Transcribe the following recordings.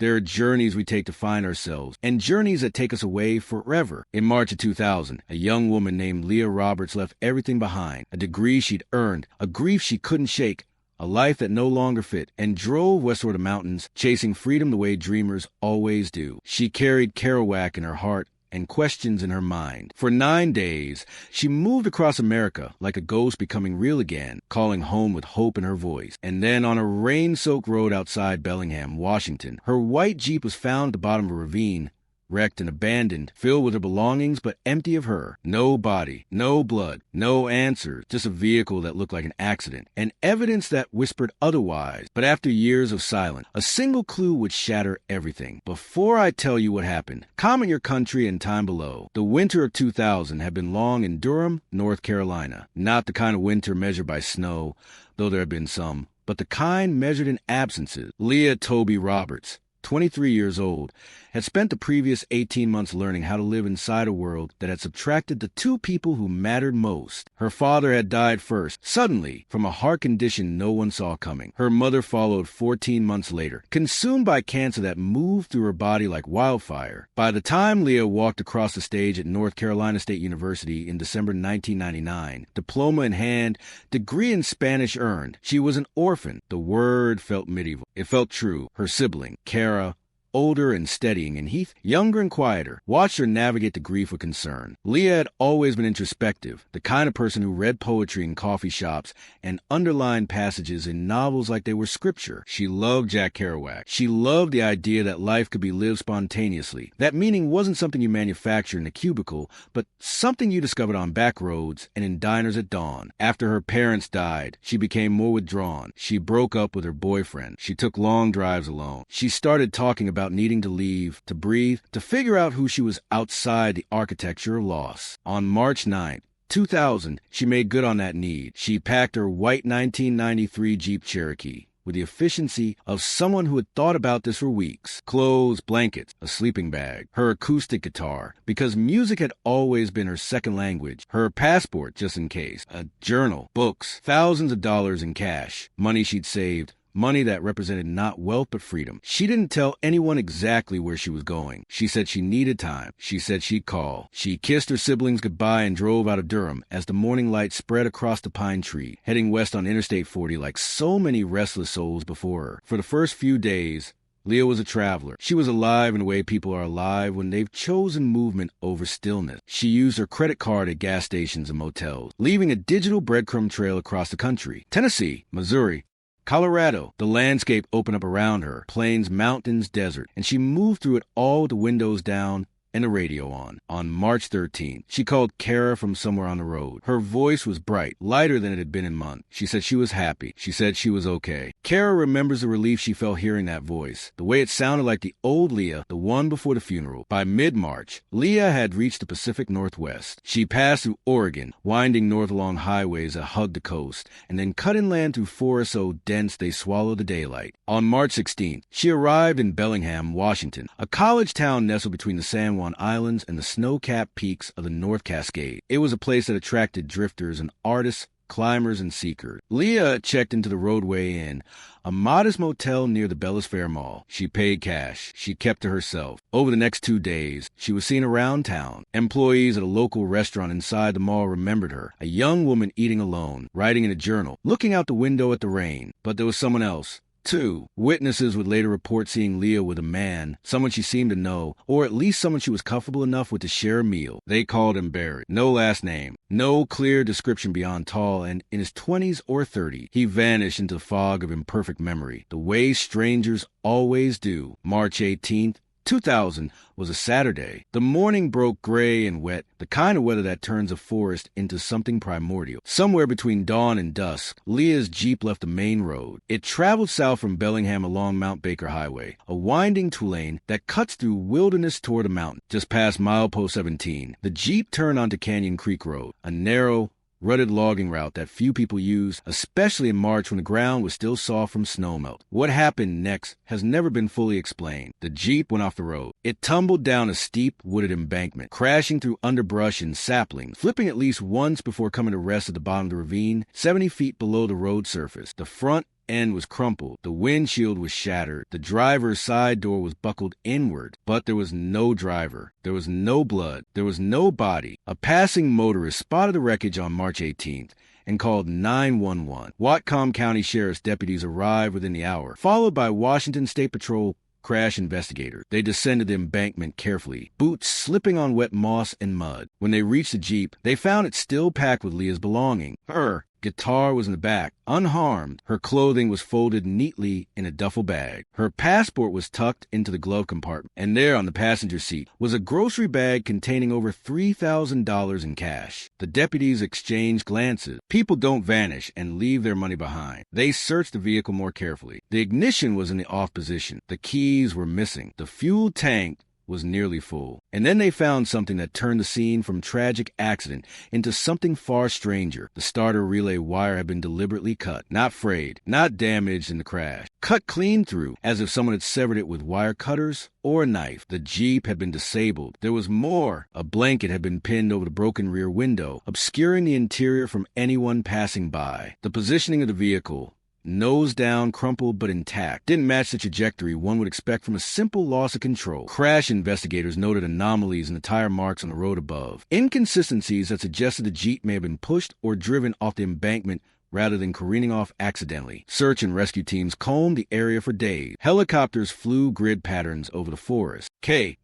There are journeys we take to find ourselves, and journeys that take us away forever. In March of 2000, a young woman named Leah Roberts left everything behind: a degree she'd earned, a grief she couldn't shake, a life that no longer fit, and drove westward of mountains, chasing freedom the way dreamers always do. She carried Kerouac in her heart and questions in her mind. For 9 days, she moved across America like a ghost becoming real again, calling home with hope in her voice. And then on a rain-soaked road outside Bellingham, Washington, her white Jeep was found at the bottom of a ravine, wrecked and abandoned, filled with her belongings but empty of her. No body, no blood, no answers, just a vehicle that looked like an accident, and evidence that whispered otherwise. But after years of silence, a single clue would shatter everything. Before I tell you what happened, comment your country and time below. The winter of 2000 had been long in Durham, North Carolina. Not the kind of winter measured by snow, though there had been some, but the kind measured in absences. Leah Toby Roberts, 23 years old, had spent the previous 18 months learning how to live inside a world that had subtracted the two people who mattered most. Her father had died first, suddenly, from a heart condition no one saw coming. Her mother followed 14 months later, consumed by cancer that moved through her body like wildfire. By the time Leah walked across the stage at North Carolina State University in December 1999, diploma in hand, degree in Spanish earned, she was an orphan. The word felt medieval. It felt true. Her sibling, Kara, older and steadying, and Heath, younger and quieter, watched her navigate the grief with concern. Leah had always been introspective, the kind of person who read poetry in coffee shops and underlined passages in novels like they were scripture. She loved Jack Kerouac. She loved the idea that life could be lived spontaneously. That meaning wasn't something you manufacture in a cubicle, but something you discovered on back roads and in diners at dawn. After her parents died, she became more withdrawn. She broke up with her boyfriend. She took long drives alone. She started talking about needing to leave, to breathe, to figure out who she was outside the architecture of loss. On March 9th, 2000, she made good on that need. She packed her white 1993 Jeep Cherokee with the efficiency of someone who had thought about this for weeks. Clothes, blankets, a sleeping bag, her acoustic guitar, because music had always been her second language, her passport just in case, a journal, books, thousands of dollars in cash, money she'd saved, money that represented not wealth but freedom. She didn't tell anyone exactly where she was going. She said she needed time. She said she'd call. She kissed her siblings goodbye and drove out of Durham as the morning light spread across the pine tree, heading west on Interstate 40 like so many restless souls before her. For the first few days, Leah was a traveler. She was alive in the way people are alive when they've chosen movement over stillness. She used her credit card at gas stations and motels, leaving a digital breadcrumb trail across the country. Tennessee, Missouri, Colorado. The landscape opened up around her, plains, mountains, desert, and she moved through it all with the windows down and the radio on. On March 13th, she called Kara from somewhere on the road. Her voice was bright, lighter than it had been in months. She said she was happy. She said she was okay. Kara remembers the relief she felt hearing that voice, the way it sounded like the old Leah, the one before the funeral. By mid-March, Leah had reached the Pacific Northwest. She passed through Oregon, winding north along highways that hugged the coast, and then cut inland through forests so dense they swallowed the daylight. On March 16th, she arrived in Bellingham, Washington, a college town nestled between the San Juan Islands and the snow-capped peaks of the North Cascade. It was a place that attracted drifters and artists, climbers, and seekers. Leah checked into the Roadway Inn, a modest motel near the Bellis Fair Mall. She paid cash. She kept to herself. Over the next 2 days, she was seen around town. Employees at a local restaurant inside the mall remembered her, a young woman eating alone, writing in a journal, looking out the window at the rain. But there was someone else. 2. Witnesses would later report seeing Leah with a man, someone she seemed to know, or at least someone she was comfortable enough with to share a meal. They called him Barrett. No last name. No clear description beyond tall, and in his 20s or 30s, he vanished into the fog of imperfect memory, the way strangers always do. March 18th, 2000 was a Saturday. The morning broke gray and wet, the kind of weather that turns a forest into something primordial. Somewhere between dawn and dusk, Leah's Jeep left the main road. It traveled south from Bellingham along Mount Baker Highway, a winding two-lane that cuts through wilderness toward a mountain. Just past milepost 17, the Jeep turned onto Canyon Creek Road, a narrow, rutted logging route that few people use, especially in March when the ground was still soft from snowmelt. What happened next has never been fully explained. The Jeep went off the road. It tumbled down a steep, wooded embankment, crashing through underbrush and saplings, flipping at least once before coming to rest at the bottom of the ravine, 70 feet below the road surface. The front end was crumpled. The windshield was shattered. The driver's side door was buckled inward. But there was no driver. There was no blood. There was no body. A passing motorist spotted the wreckage on March 18th and called 911. Whatcom County Sheriff's deputies arrived within the hour, followed by Washington State Patrol crash investigators. They descended the embankment carefully, boots slipping on wet moss and mud. When they reached the Jeep, they found it still packed with Leah's belongings. Her guitar was in the back, unharmed. Her clothing was folded neatly in a duffel bag. Her passport was tucked into the glove compartment. And there on the passenger seat was a grocery bag containing over $3,000 in cash. The deputies exchanged glances. People don't vanish and leave their money behind. They searched the vehicle more carefully. The ignition was in the off position. The keys were missing. The fuel tank was nearly full. And then they found something that turned the scene from tragic accident into something far stranger. The starter relay wire had been deliberately cut, not frayed, not damaged in the crash. Cut clean through, as if someone had severed it with wire cutters or a knife. The Jeep had been disabled. There was more. A blanket had been pinned over the broken rear window, obscuring the interior from anyone passing by. The positioning of the vehicle, nose down, crumpled but intact, didn't match the trajectory one would expect from a simple loss of control. Crash investigators noted anomalies in the tire marks on the road above, inconsistencies that suggested the Jeep may have been pushed or driven off the embankment rather than careening off accidentally. Search and rescue teams combed the area for days. Helicopters flew grid patterns over the forest.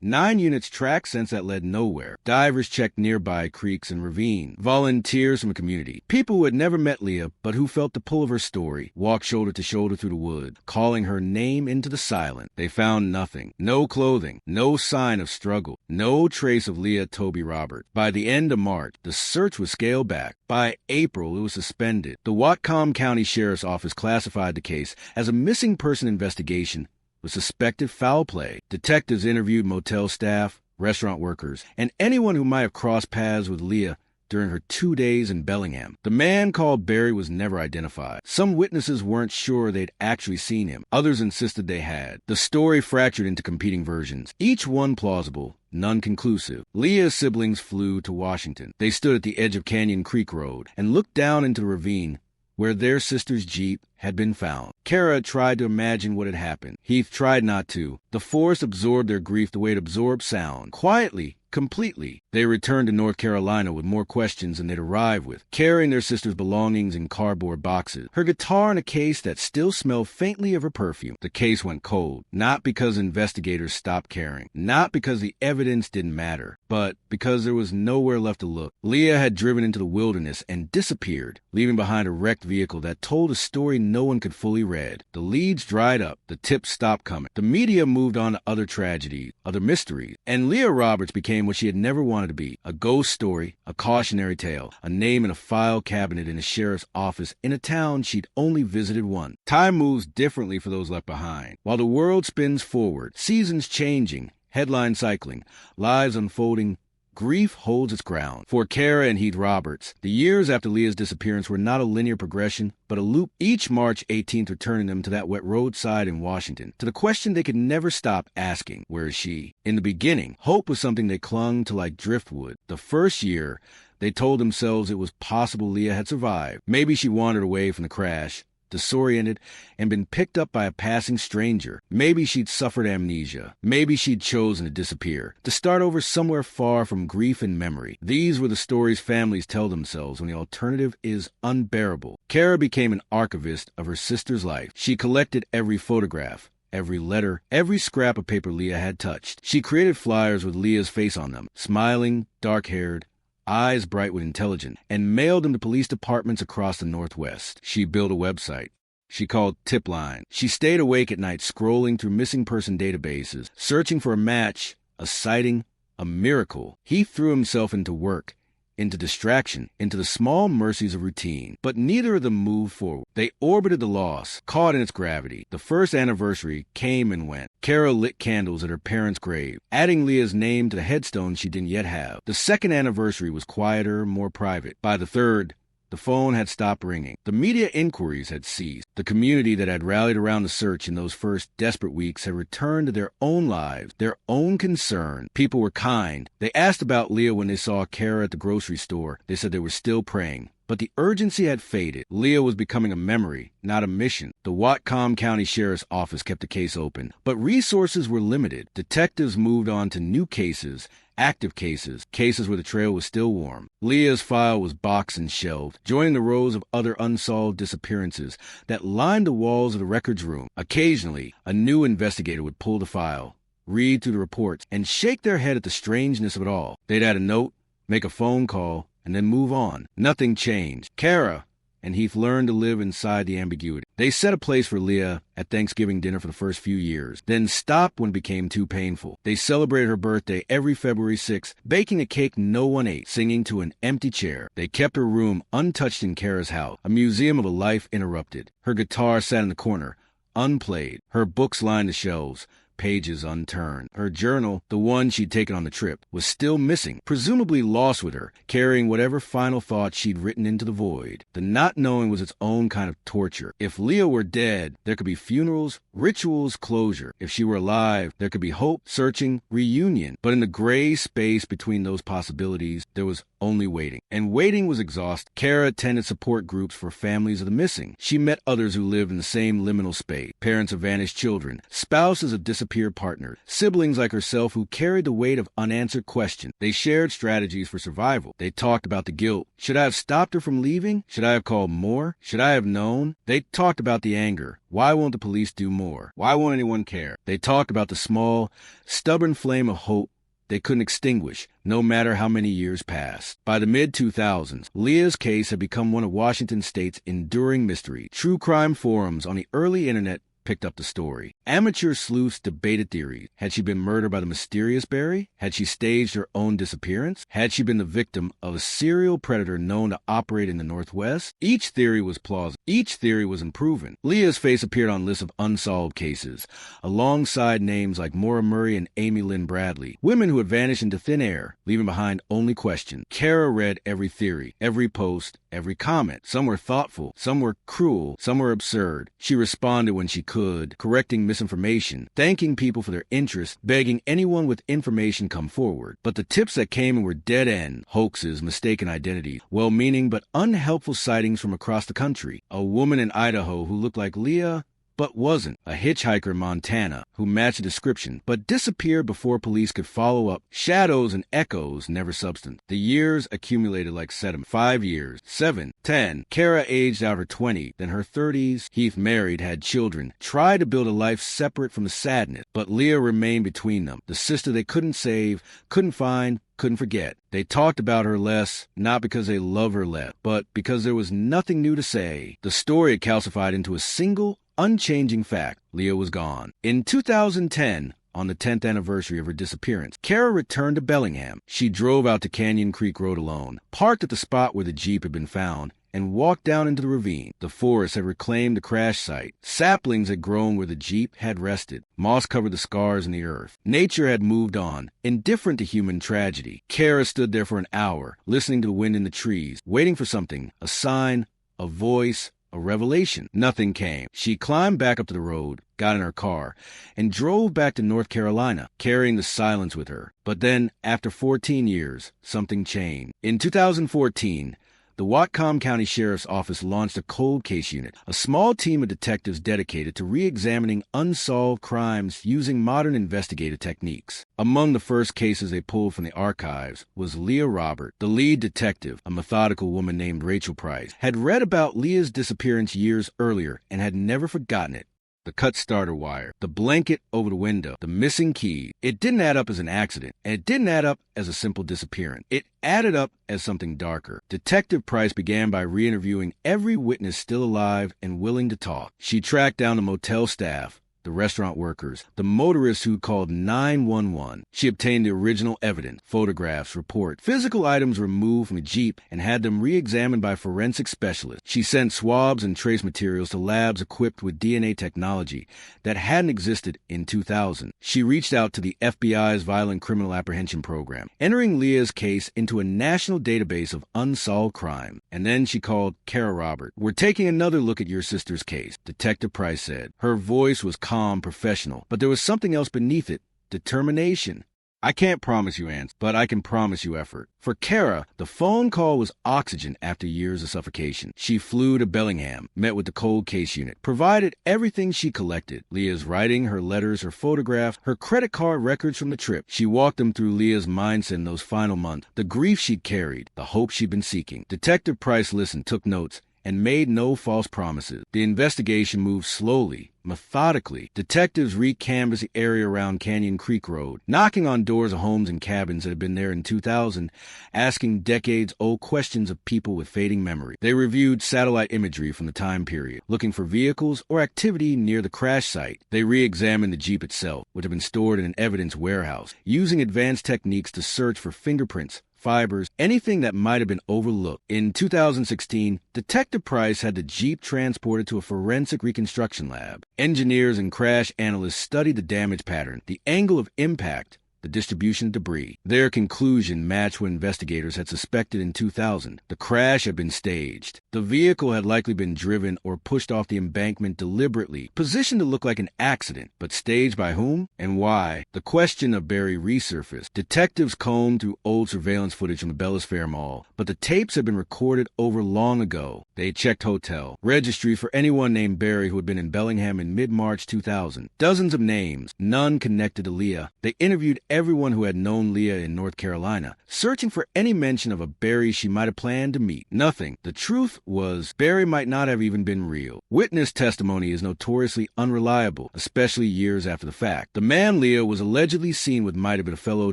9 units tracked scents that led nowhere. Divers checked nearby creeks and ravines. Volunteers from the community, people who had never met Leah but who felt the pull of her story, walked shoulder to shoulder through the woods, calling her name into the silence. They found nothing. No clothing. No sign of struggle. No trace of Leah Toby Roberts. By the end of March, the search was scaled back. By April, it was suspended. The Whatcom County Sheriff's Office classified the case as a missing person investigation with suspected foul play. Detectives interviewed motel staff, restaurant workers, and anyone who might have crossed paths with Leah during her 2 days in Bellingham. The man called Barry was never identified. Some witnesses weren't sure they'd actually seen him. Others insisted they had. The story fractured into competing versions, each one plausible, none conclusive. Leah's siblings flew to Washington. They stood at the edge of Canyon Creek Road and looked down into the ravine where their sister's Jeep had been found. Kerouac tried to imagine what had happened. Heath tried not to. The forest absorbed their grief the way it absorbed sound. Quietly, completely. They returned to North Carolina with more questions than they'd arrived with, carrying their sister's belongings in cardboard boxes, her guitar in a case that still smelled faintly of her perfume. The case went cold, not because investigators stopped caring, not because the evidence didn't matter, but because there was nowhere left to look. Leah had driven into the wilderness and disappeared, leaving behind a wrecked vehicle that told a story no one could fully read. The leads dried up. The tips stopped coming. The media moved on to other tragedies, other mysteries, and Leah Roberts became what she had never wanted to be: a ghost story, a cautionary tale, a name in a file cabinet in a sheriff's office in a town she'd only visited once. Time moves differently for those left behind. While the world spins forward, seasons changing, headlines cycling, lives unfolding, grief holds its ground. For Kara and Heath Roberts, the years after Leah's disappearance were not a linear progression, but a loop, each March 18th returning them to that wet roadside in Washington, to the question they could never stop asking: where is she? In the beginning, hope was something they clung to like driftwood. The first year, they told themselves it was possible Leah had survived. Maybe she wandered away from the crash, disoriented, and been picked up by a passing stranger. Maybe she'd suffered amnesia. Maybe she'd chosen to disappear, to start over somewhere far from grief and memory. These were the stories families tell themselves when the alternative is unbearable. Kara became an archivist of her sister's life. She collected every photograph, every letter, every scrap of paper Leah had touched. She created flyers with Leah's face on them, smiling, dark-haired, eyes bright with intelligence, and mailed them to police departments across the Northwest. She built a website she called Tip Line. She stayed awake at night scrolling through missing person databases, searching for a match, a sighting, a miracle. He threw himself into work, into distraction, into the small mercies of routine. But neither of them moved forward. They orbited the loss, caught in its gravity. The first anniversary came and went. Kara lit candles at her parents' grave, adding Leah's name to the headstone she didn't yet have. The second anniversary was quieter, more private. By the third, the phone had stopped ringing. The media inquiries had ceased. The community that had rallied around the search in those first desperate weeks had returned to their own lives, their own concern. People were kind. They asked about Leah when they saw Kara at the grocery store. They said they were still praying. But the urgency had faded. Leah was becoming a memory, not a mission. The Whatcom County Sheriff's Office kept the case open, but resources were limited. Detectives moved on to new cases, active cases, cases where the trail was still warm. Leah's file was boxed and shelved, joining the rows of other unsolved disappearances that lined the walls of the records room. Occasionally, a new investigator would pull the file, read through the reports, and shake their head at the strangeness of it all. They'd add a note, make a phone call, and then move on. Nothing changed. Kara and Heath learned to live inside the ambiguity. They set a place for Leah at Thanksgiving dinner for the first few years, then stopped when it became too painful. They celebrated her birthday every February 6th, baking a cake no one ate, singing to an empty chair. They kept her room untouched in Kara's house, a museum of a life interrupted. Her guitar sat in the corner, unplayed. Her books lined the shelves, pages unturned. Her journal, the one she'd taken on the trip, was still missing, presumably lost with her, carrying whatever final thought she'd written into the void. The not knowing was its own kind of torture. If Leah were dead, there could be funerals, rituals, closure. If she were alive, there could be hope, searching, reunion. But in the gray space between those possibilities, there was only waiting. And waiting was exhausting. Kara attended support groups for families of the missing. She met others who lived in the same liminal space, parents of vanished children, spouses of disappeared partners, siblings like herself who carried the weight of unanswered questions. They shared strategies for survival. They talked about the guilt. Should I have stopped her from leaving? Should I have called more? Should I have known? They talked about the anger. Why won't the police do more? Why won't anyone care? They talked about the small, stubborn flame of hope they couldn't extinguish, no matter how many years passed. By the mid-2000s, Leah's case had become one of Washington state's enduring mysteries. True crime forums on the early internet picked up the story. Amateur sleuths debated theories. Had she been murdered by the mysterious Barry? Had she staged her own disappearance? Had she been the victim of a serial predator known to operate in the Northwest? Each theory was plausible. Each theory was unproven. Leah's face appeared on lists of unsolved cases, alongside names like Maura Murray and Amy Lynn Bradley, women who had vanished into thin air, leaving behind only questions. Kara read every theory, every post, every comment. Some were thoughtful, some were cruel, some were absurd. She responded when she could, correcting misinformation, thanking people for their interest, begging anyone with information come forward. But the tips that came in were dead-end, hoaxes, mistaken identity, well-meaning but unhelpful sightings from across the country. A woman in Idaho who looked like Leah but wasn't. A hitchhiker in Montana who matched the description but disappeared before police could follow up. Shadows and echoes, never substance. The years accumulated like sediment. 5 years, 7, 10. Kara aged out her 20s, then her 30s. Heath married, had children, tried to build a life separate from the sadness, but Leah remained between them. The sister they couldn't save, couldn't find, couldn't forget. They talked about her less, not because they love her less, but because there was nothing new to say. The story had calcified into a single, unchanging fact. Leah was gone. In 2010, on the 10th anniversary of her disappearance, Kara returned to Bellingham. She drove out to Canyon Creek Road alone, parked at the spot where the Jeep had been found, and walked down into the ravine. The forest had reclaimed the crash site. Saplings had grown where the Jeep had rested. Moss covered the scars in the earth. Nature had moved on, indifferent to human tragedy. Kara stood there for an hour, listening to the wind in the trees, waiting for something, a sign, a voice, a revelation. Nothing came. She climbed back up to the road, got in her car, and drove back to North Carolina, carrying the silence with her. But then, after 14 years, something changed. In 2014, the Whatcom County Sheriff's Office launched a cold case unit, a small team of detectives dedicated to re-examining unsolved crimes using modern investigative techniques. Among the first cases they pulled from the archives was Leah Roberts. The lead detective, a methodical woman named Rachel Price, had read about Leah's disappearance years earlier and had never forgotten it. The cut starter wire, the blanket over the window, the missing key. It didn't add up as an accident, and it didn't add up as a simple disappearance. It added up as something darker. Detective Price began by re-interviewing every witness still alive and willing to talk. She tracked down the motel staff, the restaurant workers, the motorists who called 911. She obtained the original evidence, photographs, reports, physical items removed from the Jeep and had them re-examined by forensic specialists. She sent swabs and trace materials to labs equipped with DNA technology that hadn't existed in 2000. She reached out to the FBI's Violent Criminal Apprehension Program, entering Leah's case into a national database of unsolved crime. And then she called Kara Roberts. "We're taking another look at your sister's case," Detective Price said. Her voice was calm, professional, but there was something else beneath it, determination. I can't promise you answers, but I can promise you effort. For Kara, the phone call was oxygen after years of suffocation. She flew to Bellingham, met with the cold case unit, provided everything she collected. Leah's writing, her letters, her photographs, her credit card records from the trip. She walked them through Leah's mindset in those final months, the grief she'd carried, the hope she'd been seeking. Detective Price listened, took notes, and made no false promises. The investigation moved slowly, methodically. Detectives recanvassed the area around Canyon Creek Road, knocking on doors of homes and cabins that had been there in 2000, asking decades-old questions of people with fading memory. They reviewed satellite imagery from the time period, looking for vehicles or activity near the crash site. They re-examined the Jeep itself, which had been stored in an evidence warehouse, using advanced techniques to search for fingerprints, fibers, anything that might have been overlooked. In 2016, Detective Price had the Jeep transported to a forensic reconstruction lab. Engineers and crash analysts studied the damage pattern, the angle of impact, the distribution of debris. Their conclusion matched what investigators had suspected in 2000. The crash had been staged. The vehicle had likely been driven or pushed off the embankment deliberately, positioned to look like an accident. But staged by whom and why? The question of Barry resurfaced. Detectives combed through old surveillance footage from the Bellis Fair Mall, but the tapes had been recorded over long ago. They checked hotel registry for anyone named Barry who had been in Bellingham in mid-March 2000. Dozens of names, none connected to Leah. They interviewed everyone who had known Leah in North Carolina, searching for any mention of a Barry she might have planned to meet. Nothing. The truth was, Barry might not have even been real. Witness testimony is notoriously unreliable, especially years after the fact. The man Leah was allegedly seen with might have been a fellow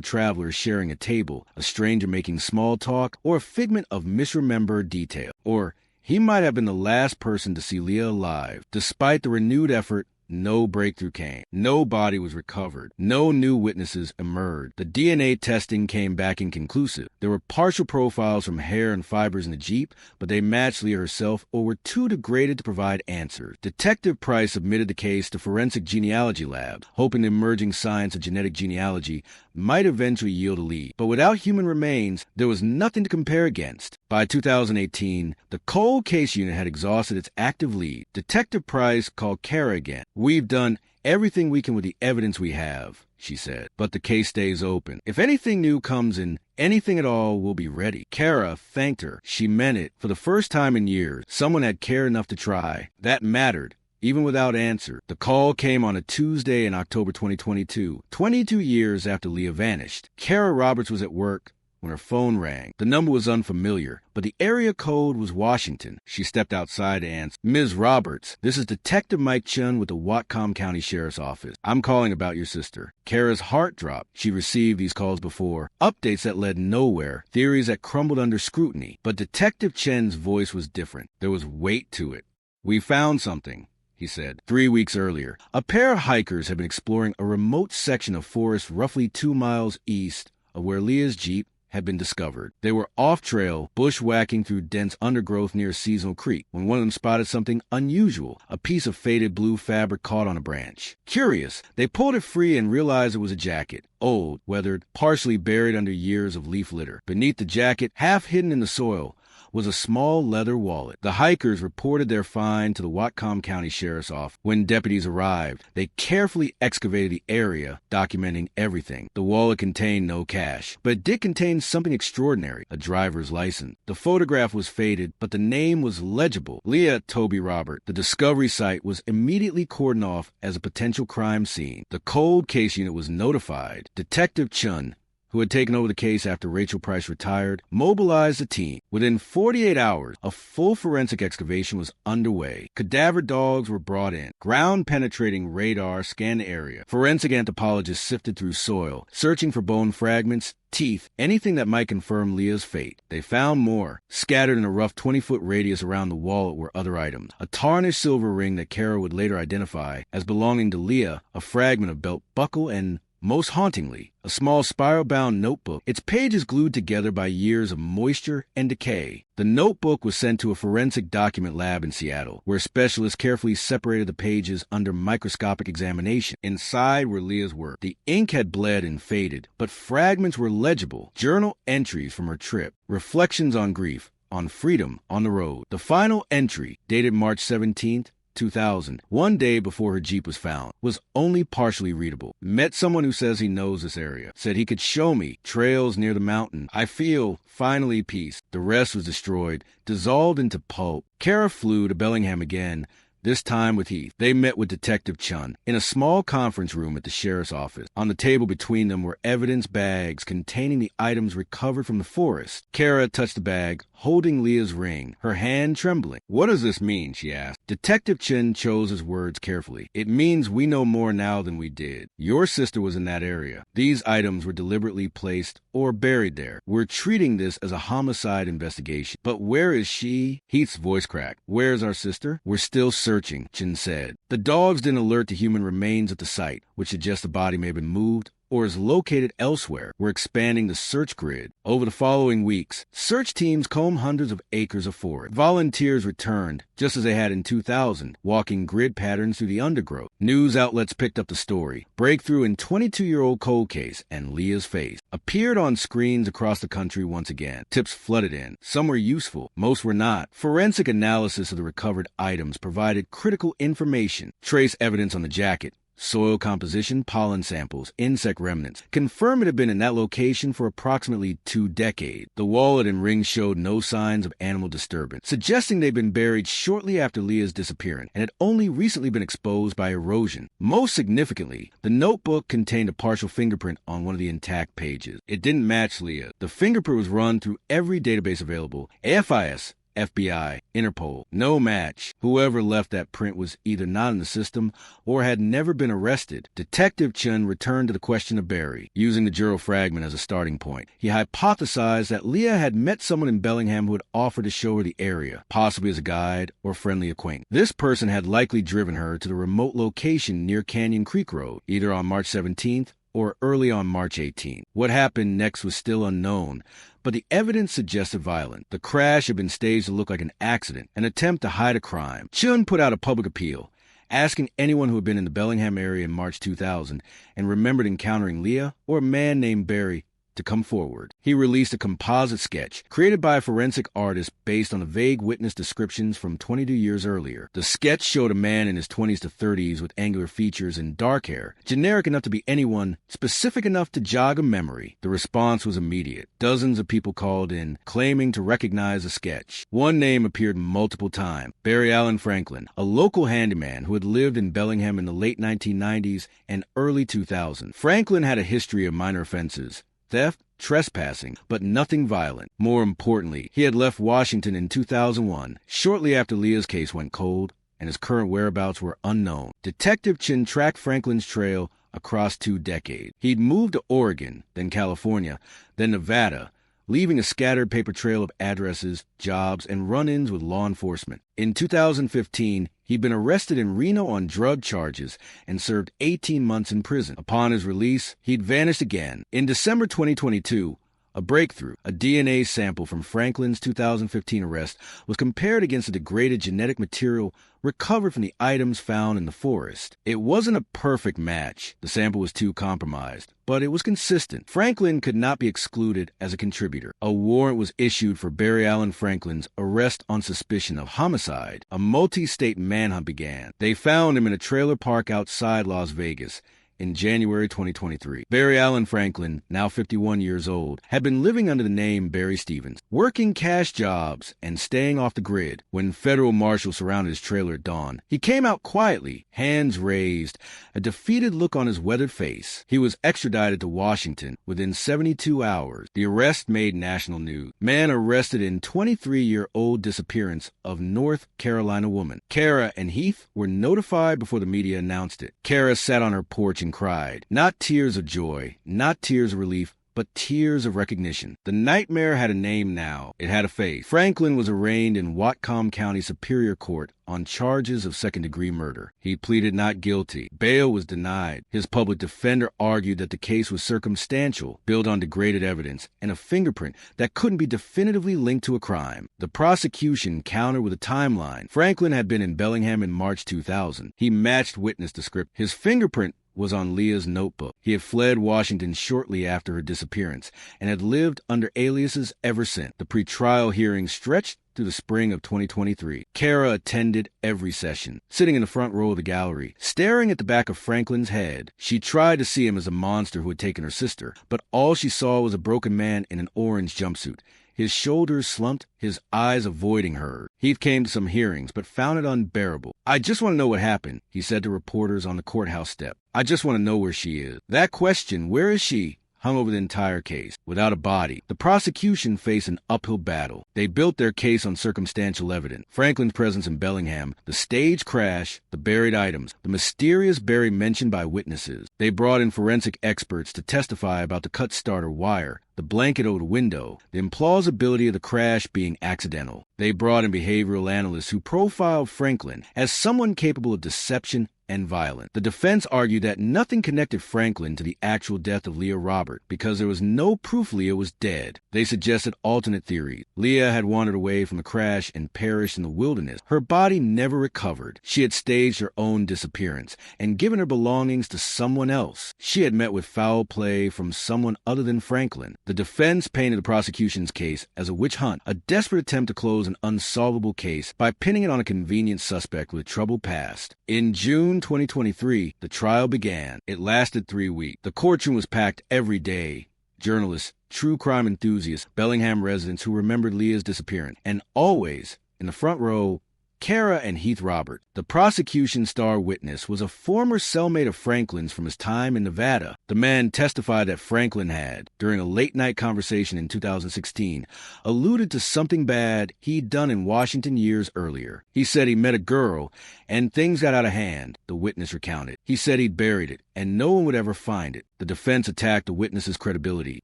traveler sharing a table, a stranger making small talk, or a figment of misremembered detail. Or he might have been the last person to see Leah alive. Despite the renewed effort, no breakthrough came. No body was recovered. No new witnesses emerged. The DNA testing came back inconclusive. There were partial profiles from hair and fibers in the Jeep, but they matched Leah herself or were too degraded to provide answers. Detective Price submitted the case to forensic genealogy labs, hoping the emerging science of genetic genealogy might eventually yield a lead. But without human remains, there was nothing to compare against. By 2018, the cold case unit had exhausted its active lead. Detective Price called Kara again. "We've done everything we can with the evidence we have," she said, "but the case stays open. If anything new comes in, anything at all, we'll be ready." Kara thanked her. She meant it. For the first time in years, someone had cared enough to try. That mattered. Even without answer. The call came on a Tuesday in October 2022, 22 years after Leah vanished. Kara Roberts was at work when her phone rang. The number was unfamiliar, but the area code was Washington. She stepped outside to answer. "Ms. Roberts, this is Detective Mike Chun with the Whatcom County Sheriff's Office. I'm calling about your sister." Kara's heart dropped. She received these calls before. Updates that led nowhere. Theories that crumbled under scrutiny. But Detective Chen's voice was different. There was weight to it. "We found something," he said. 3 weeks earlier, a pair of hikers had been exploring a remote section of forest roughly 2 miles east of where Leah's Jeep had been discovered. They were off-trail, bushwhacking through dense undergrowth near Seasonal Creek, when one of them spotted something unusual, a piece of faded blue fabric caught on a branch. Curious, they pulled it free and realized it was a jacket. Old, weathered, partially buried under years of leaf litter. Beneath the jacket, half hidden in the soil, was a small leather wallet. The hikers reported their find to the Whatcom County Sheriff's Office. When deputies arrived, they carefully excavated the area, documenting everything. The wallet contained no cash, but it did contain something extraordinary, a driver's license. The photograph was faded, but the name was legible. Leah Toby Roberts. The discovery site was immediately cordoned off as a potential crime scene. The cold case unit was notified. Detective Chun, who had taken over the case after Rachel Price retired, mobilized the team. Within 48 hours, a full forensic excavation was underway. Cadaver dogs were brought in. Ground-penetrating radar scanned the area. Forensic anthropologists sifted through soil, searching for bone fragments, teeth, anything that might confirm Leah's fate. They found more. Scattered in a rough 20-foot radius around the wallet were other items. A tarnished silver ring that Kara would later identify as belonging to Leah, a fragment of belt buckle, and most hauntingly, a small spiral-bound notebook, its pages glued together by years of moisture and decay. The notebook was sent to a forensic document lab in Seattle, where specialists carefully separated the pages under microscopic examination. Inside were Leah's work. The ink had bled and faded, but fragments were legible. Journal entries from her trip, reflections on grief, on freedom, on the road. The final entry, dated March 17th, 2000, one day before her Jeep was found, was only partially readable. Met someone who says he knows this area. Said he could show me trails near the mountain. I feel, finally, peace. The rest was destroyed, dissolved into pulp. Kara flew to Bellingham again, this time with Heath. They met with Detective Chun in a small conference room at the sheriff's office. On the table between them were evidence bags containing the items recovered from the forest. Kara touched the bag, holding Leah's ring, her hand trembling. "What does this mean?" she asked. Detective Chin chose his words carefully. "It means we know more now than we did. Your sister was in that area. These items were deliberately placed or buried there. We're treating this as a homicide investigation. But where is she?" Heath's voice cracked. "Where's our sister?" "We're still searching," Chin said. "The dogs didn't alert to human remains at the site, which suggests the body may have been moved or is located elsewhere. We're expanding the search grid. Over the following weeks, search teams combed hundreds of acres of forest. Volunteers returned, just as they had in 2000, walking grid patterns through the undergrowth. News outlets picked up the story. Breakthrough in 22-year-old cold case, and Leah's face appeared on screens across the country once again. Tips flooded in. Some were useful, most were not. Forensic analysis of the recovered items provided critical information. Trace evidence on the jacket, soil composition, pollen samples, insect remnants confirm it had been in that location for approximately 2 decades. The wallet and ring showed no signs of animal disturbance, suggesting they'd been buried shortly after Leah's disappearance and had only recently been exposed by erosion. Most significantly, the notebook contained a partial fingerprint on one of the intact pages. It didn't match Leah. The fingerprint was run through every database available: AFIS, FBI, Interpol. No match. Whoever left that print was either not in the system or had never been arrested. Detective Chun returned to the question of Barry, using the Juro fragment as a starting point. He hypothesized that Leah had met someone in Bellingham who had offered to show her the area, possibly as a guide or friendly acquaintance. This person had likely driven her to the remote location near Canyon Creek Road, either on March 17th or early on March 18th. What happened next was still unknown, but the evidence suggested violence. The crash had been staged to look like an accident, an attempt to hide a crime. Chun put out a public appeal, asking anyone who had been in the Bellingham area in March 2000 and remembered encountering Leah or a man named Barry to come forward. He released a composite sketch created by a forensic artist based on the vague witness descriptions from 22 years earlier. The sketch showed a man in his 20s to 30s with angular features and dark hair, generic enough to be anyone, specific enough to jog a memory. The response was immediate. Dozens of people called in, claiming to recognize the sketch. One name appeared multiple times: Barry Allen Franklin, a local handyman who had lived in Bellingham in the late 1990s and early 2000s. Franklin had a history of minor offenses: theft, trespassing, but nothing violent. More importantly, he had left Washington in 2001, shortly after Leah's case went cold, and his current whereabouts were unknown. Detective Chin tracked Franklin's trail across 2 decades. He'd moved to Oregon, then California, then Nevada, leaving a scattered paper trail of addresses, jobs, and run-ins with law enforcement. In 2015, he'd been arrested in Reno on drug charges and served 18 months in prison. Upon his release, he'd vanished again. In December 2022, a breakthrough: a DNA sample from Franklin's 2015 arrest was compared against the degraded genetic material recovered from the items found in the forest. It wasn't a perfect match. The sample was too compromised, but it was consistent. Franklin could not be excluded as a contributor. A warrant was issued for Barry Allen Franklin's arrest on suspicion of homicide. A multi-state manhunt began. They found him in a trailer park outside Las Vegas in January 2023. Barry Allen Franklin, now 51 years old, had been living under the name Barry Stevens, working cash jobs and staying off the grid. When federal marshals surrounded his trailer at dawn, he came out quietly, hands raised, a defeated look on his weathered face. He was extradited to Washington within 72 hours. The arrest made national news. Man arrested in 23-year-old disappearance of North Carolina woman. Kara and Heath were notified before the media announced it. Kara sat on her porch and cried. Not tears of joy, not tears of relief, but tears of recognition. The nightmare had a name now. It had a face. Franklin was arraigned in Whatcom County Superior Court on charges of second-degree murder. He pleaded not guilty. Bail was denied. His public defender argued that the case was circumstantial, built on degraded evidence, and a fingerprint that couldn't be definitively linked to a crime. The prosecution countered with a timeline. Franklin had been in Bellingham in March 2000. He matched witness description. His fingerprint was on Leah's notebook. He had fled Washington shortly after her disappearance and had lived under aliases ever since. The pretrial hearing stretched through the spring of 2023. Kara attended every session, sitting in the front row of the gallery, staring at the back of Franklin's head. She tried to see him as a monster who had taken her sister, but all she saw was a broken man in an orange jumpsuit. His shoulders slumped, his eyes avoiding her. Heath came to some hearings, but found it unbearable. "I just want to know what happened," he said to reporters on the courthouse step. "I just want to know where she is." That question, "Where is she?" hung over the entire case. Without a body, the prosecution faced an uphill battle. They built their case on circumstantial evidence: Franklin's presence in Bellingham, the stage crash, the buried items, the mysterious berry mentioned by witnesses. They brought in forensic experts to testify about the cut starter wire, the blanket over the window, the implausibility of the crash being accidental. They brought in behavioral analysts who profiled Franklin as someone capable of deception and violence. The defense argued that nothing connected Franklin to the actual death of Leah Roberts because there was no proof Leah was dead. They suggested alternate theories. Leah had wandered away from the crash and perished in the wilderness. Her body never recovered. She had staged her own disappearance and given her belongings to someone else. She had met with foul play from someone other than Franklin. The defense painted the prosecution's case as a witch hunt, a desperate attempt to close an unsolvable case by pinning it on a convenient suspect with a troubled past. In June 2023, the trial began. It lasted 3 weeks. The courtroom was packed every day. Journalists, true crime enthusiasts, Bellingham residents who remembered Leah's disappearance, and always, in the front row, Kara and Heath Roberts. The prosecution's star witness was a former cellmate of Franklin's from his time in Nevada. The man testified that Franklin had, during a late-night conversation in 2016, alluded to something bad he'd done in Washington years earlier. He said he met a girl, and things got out of hand, the witness recounted. He said he'd buried it, and no one would ever find it. The defense attacked the witness's credibility,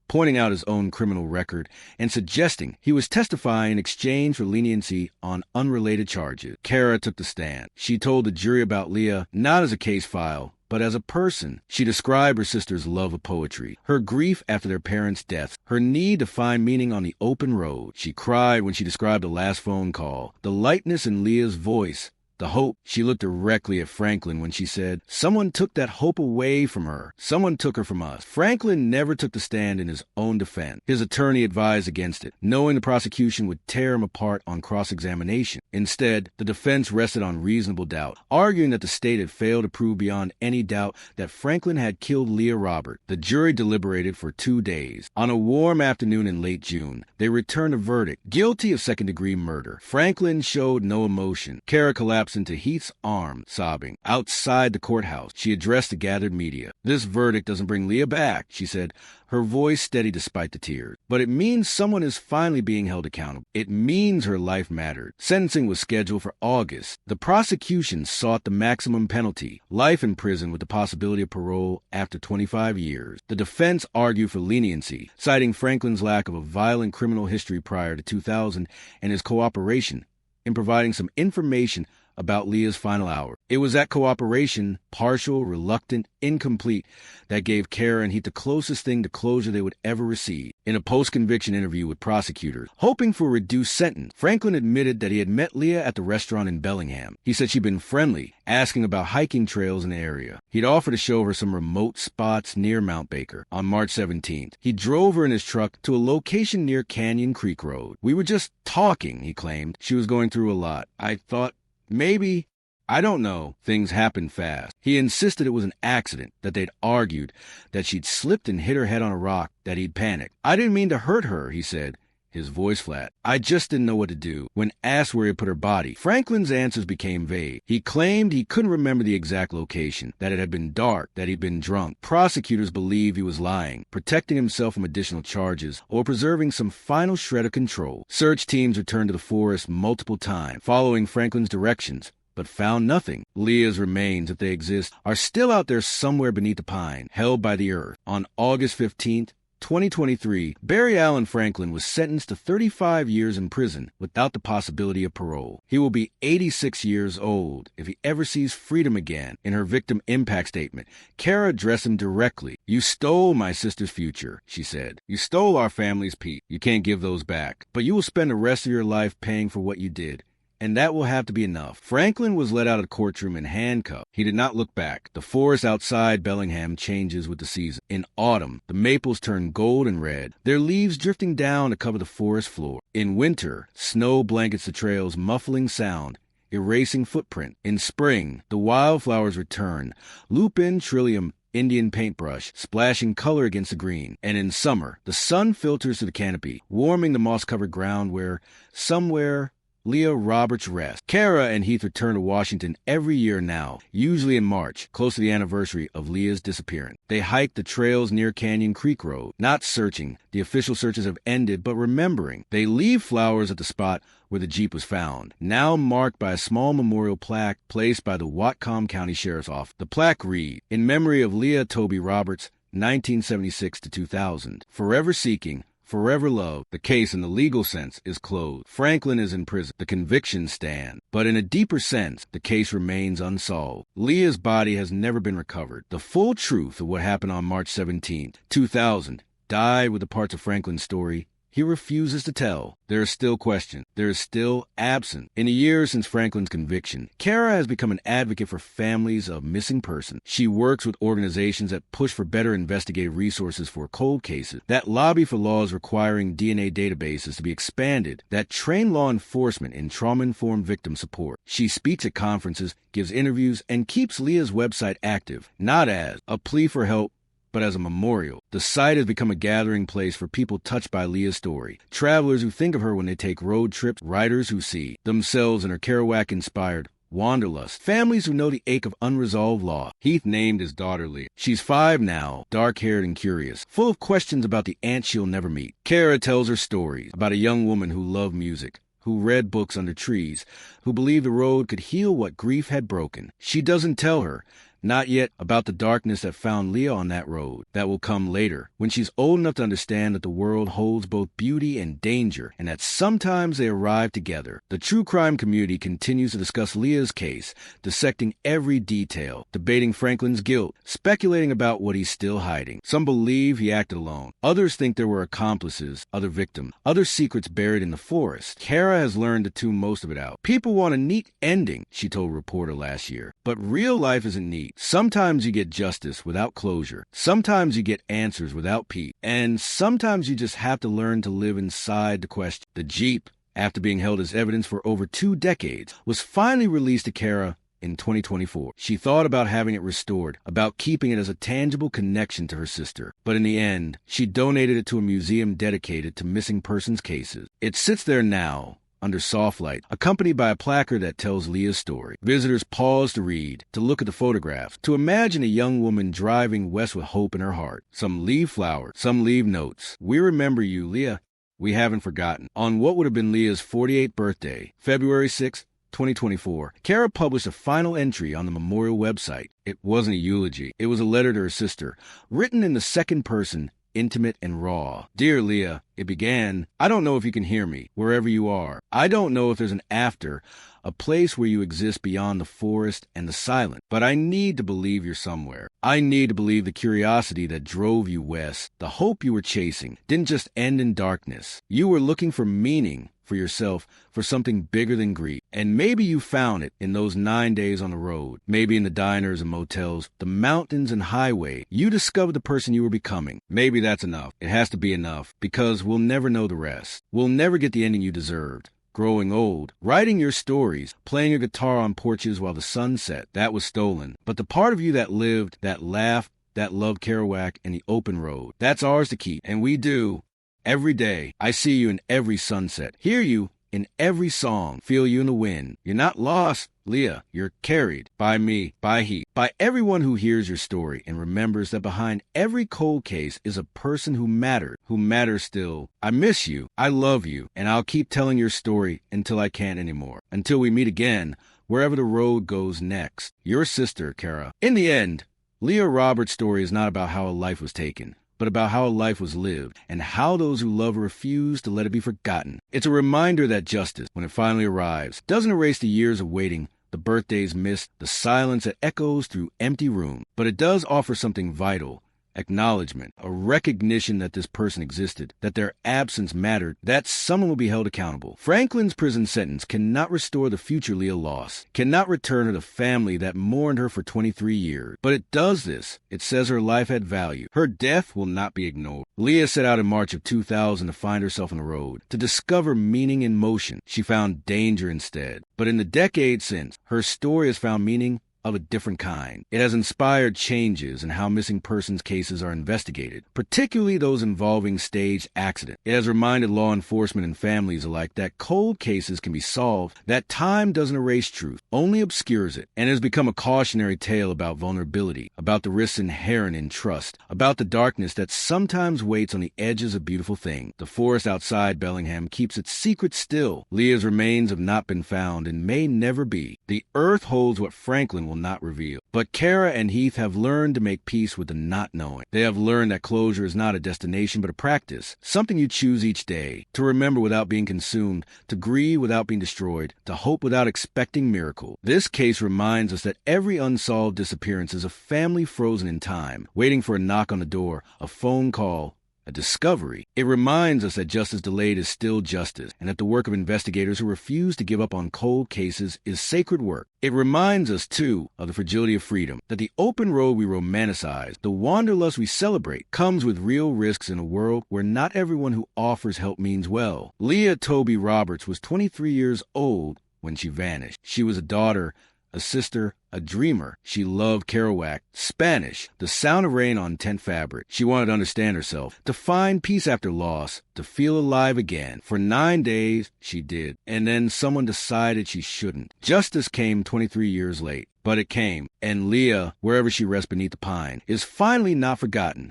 pointing out his own criminal record and suggesting he was testifying in exchange for leniency on unrelated charges. Kara took the stand. She told the jury about Leah not as a case file, but as a person. She described her sister's love of poetry, her grief after their parents' deaths, her need to find meaning on the open road. She cried when she described the last phone call, the lightness in Leah's voice, the hope. She looked directly at Franklin when she said, "Someone took that hope away from her. Someone took her from us." Franklin never took the stand in his own defense. His attorney advised against it, knowing the prosecution would tear him apart on cross-examination. Instead, the defense rested on reasonable doubt, arguing that the state had failed to prove beyond any doubt that Franklin had killed Leah Roberts. The jury deliberated for 2 days. On a warm afternoon in late June, they returned a verdict: guilty of second-degree murder. Franklin showed no emotion. Kara collapsed into Heath's arm, sobbing. Outside the courthouse, she addressed the gathered media. "This verdict doesn't bring Leah back," she said, her voice steady despite the tears. "But it means someone is finally being held accountable. It means her life mattered." Sentencing was scheduled for August. The prosecution sought the maximum penalty, life in prison with the possibility of parole after 25 years. The defense argued for leniency, citing Franklin's lack of a violent criminal history prior to 2000 and his cooperation in providing some information about Leah's final hour. It was that cooperation, partial, reluctant, incomplete, that gave Kara and Heath the closest thing to closure they would ever receive. In a post-conviction interview with prosecutors, hoping for a reduced sentence, Franklin admitted that he had met Leah at the restaurant in Bellingham. He said she'd been friendly, asking about hiking trails in the area. He'd offered to show her some remote spots near Mount Baker. On March 17th, he drove her in his truck to a location near Canyon Creek Road. "We were just talking," he claimed. "She was going through a lot. I thought, maybe, I don't know." Things happened fast. He insisted it was an accident, that they'd argued, that she'd slipped and hit her head on a rock, that he'd panicked. "I didn't mean to hurt her," he said, his voice flat. "I just didn't know what to do." When asked where he put her body, Franklin's answers became vague. He claimed he couldn't remember the exact location, that it had been dark, that he'd been drunk. Prosecutors believed he was lying, protecting himself from additional charges, or preserving some final shred of control. Search teams returned to the forest multiple times, following Franklin's directions, but found nothing. Leah's remains, if they exist, are still out there somewhere beneath the pine, held by the earth. On August 15th, 2023, Barry Allen Franklin was sentenced to 35 years in prison without the possibility of parole. He will be 86 years old if he ever sees freedom again. In her victim impact statement, Kara addressed him directly. "You stole my sister's future," she said. "You stole our family's peace. You can't give those back. But you will spend the rest of your life paying for what you did. and that will have to be enough. Franklin was let out of the courtroom in handcuffs. He did not look back. The forest outside Bellingham changes with the season. In autumn, the maples turn gold and red, their leaves drifting down to cover the forest floor. In winter, snow blankets the trail's muffling sound, erasing footprint. In spring, the wildflowers return, lupin, trillium, Indian paintbrush, splashing color against the green. And in summer, the sun filters through the canopy, warming the moss-covered ground where, somewhere, Leah Roberts rests. Kara and Heath return to Washington every year now, usually in March, close to the anniversary of Leah's disappearance. They hike the trails near Canyon Creek Road, not searching. The official searches have ended, but remembering. They leave flowers at the spot where the Jeep was found, now marked by a small memorial plaque placed by the Whatcom County Sheriff's Office. The plaque reads, "In memory of Leah Toby Roberts, 1976 to 2000. Forever seeking, forever loved. The case in the legal sense is closed. Franklin is in prison. The convictions stand. But in a deeper sense, the case remains unsolved. Leah's body has never been recovered. The full truth of what happened on March 17, 2000, died with the parts of Franklin's story he refuses to tell. There is still question. There is still absent. In the years since Franklin's conviction, Kara has become an advocate for families of missing persons. She works with organizations that push for better investigative resources for cold cases, that lobby for laws requiring DNA databases to be expanded, that train law enforcement in trauma-informed victim support. She speaks at conferences, gives interviews, and keeps Leah's website active, not as a plea for help, but as a memorial. The site has become a gathering place for people touched by Leah's story, travelers who think of her when they take road trips, writers who see themselves in her Kerouac-inspired wanderlust, families who know the ache of unresolved loss. Heath named his daughter Leah. She's 5 now, dark-haired and curious, full of questions about the aunt she'll never meet. Kara tells her stories about a young woman who loved music, who read books under trees, who believed the road could heal what grief had broken. She doesn't tell her, not yet, about the darkness that found Leah on that road. That will come later, when she's old enough to understand that the world holds both beauty and danger, and that sometimes they arrive together. The true crime community continues to discuss Leah's case, dissecting every detail, debating Franklin's guilt, speculating about what he's still hiding. Some believe he acted alone. Others think there were accomplices, other victims, other secrets buried in the forest. Kara has learned to tune most of it out. People want a neat ending, she told a reporter last year. But real life isn't neat. Sometimes you get justice without closure. Sometimes you get answers without peace. And sometimes you just have to learn to live inside the question. The Jeep, after being held as evidence for over 2 decades, was finally released to Kara in 2024. She thought about having it restored, about keeping it as a tangible connection to her sister. But in the end, she donated it to a museum dedicated to missing persons cases. It sits there now, under soft light, accompanied by a placard that tells Leah's story. Visitors pause to read, to look at the photographs, to imagine a young woman driving west with hope in her heart. Some leave flowers, some leave notes. "We remember you, Leah. We haven't forgotten." On what would have been Leah's 48th birthday, February 6, 2024, Kara published a final entry on the memorial website. It wasn't a eulogy. It was a letter to her sister, written in the second person, intimate and raw. "Dear Leah," it began, "I don't know if you can hear me, wherever you are. I don't know if there's an after, a place where you exist beyond the forest and the silence. But I need to believe you're somewhere. I need to believe the curiosity that drove you west, the hope you were chasing, didn't just end in darkness. You were looking for meaning, for yourself, for something bigger than grief. And maybe you found it in those 9 days on the road, maybe in the diners and motels, the mountains and highway. You discovered the person you were becoming. Maybe that's enough. It has to be enough, because we'll never know the rest. We'll never get the ending you deserved. Growing old, writing your stories, playing your guitar on porches while the sun set, that was stolen. But the part of you that lived, that laughed, that loved Kerouac and the open road, that's ours to keep. And we do. Every day, I see you in every sunset, hear you in every song, feel you in the wind. You're not lost, Leah. You're carried by me, by he, by everyone who hears your story and remembers that behind every cold case is a person who matters still. I miss you, I love you, and I'll keep telling your story until I can't anymore. Until we meet again, wherever the road goes next. Your sister, Kara. In the end, Leah Roberts' story is not about how a life was taken, but about how a life was lived, and how those who love refuse to let it be forgotten. It's a reminder that justice, when it finally arrives, doesn't erase the years of waiting, the birthdays missed, the silence that echoes through empty rooms, but it does offer something vital, acknowledgement, a recognition that this person existed, that their absence mattered, that someone will be held accountable. Franklin's prison sentence cannot restore the future Leah lost, cannot return her the family that mourned her for 23 years. But it does this. It says her life had value. Her death will not be ignored. Leah set out in March of 2000 to find herself on the road, to discover meaning in motion. She found danger instead. But in the decades since, her story has found meaning of a different kind. It has inspired changes in how missing persons cases are investigated, particularly those involving staged accidents. It has reminded law enforcement and families alike that cold cases can be solved, that time doesn't erase truth, only obscures it, and it has become a cautionary tale about vulnerability, about the risks inherent in trust, about the darkness that sometimes waits on the edges of beautiful things. The forest outside Bellingham keeps its secret still. Leah's remains have not been found and may never be. The earth holds what Franklin will not reveal. But Kara and Heath have learned to make peace with the not knowing. They have learned that closure is not a destination but a practice, something you choose each day, to remember without being consumed, to grieve without being destroyed, to hope without expecting miracle. This case reminds us that every unsolved disappearance is a family frozen in time, waiting for a knock on the door, a phone call, a discovery. It reminds us that justice delayed is still justice, and that the work of investigators who refuse to give up on cold cases is sacred work. It reminds us, too, of the fragility of freedom, that the open road we romanticize, the wanderlust we celebrate, comes with real risks in a world where not everyone who offers help means well. Leah Toby Roberts was 23 years old when she vanished. She was a daughter, a sister, a dreamer. She loved Kerouac, Spanish, the sound of rain on tent fabric. She wanted to understand herself, to find peace after loss, to feel alive again. For 9 days, she did. And then someone decided she shouldn't. Justice came 23 years late. But it came, and Leah, wherever she rests beneath the pine, is finally not forgotten.